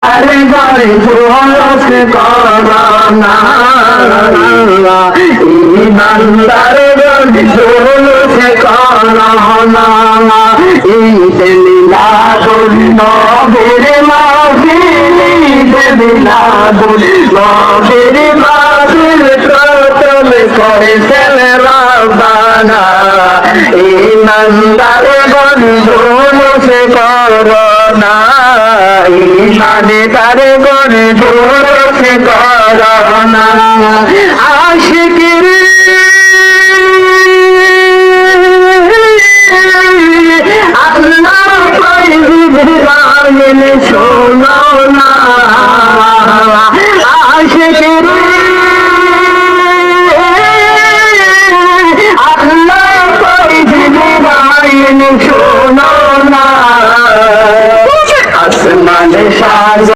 আরে ঘরে জোরস করোনা ইমানদার ঘরে জোরস করোনা ঈদ মিলাদুন নবীর মাহফিল ঈদ মিলাদুন নবীর মাহফিল প্রথম করেছেন রব্বানা ইমানদার ঘরে জোরস করোনা ইমানে তার গনে জোরসে করোনা আশিকির আল্লাহ পাইবি রাগেন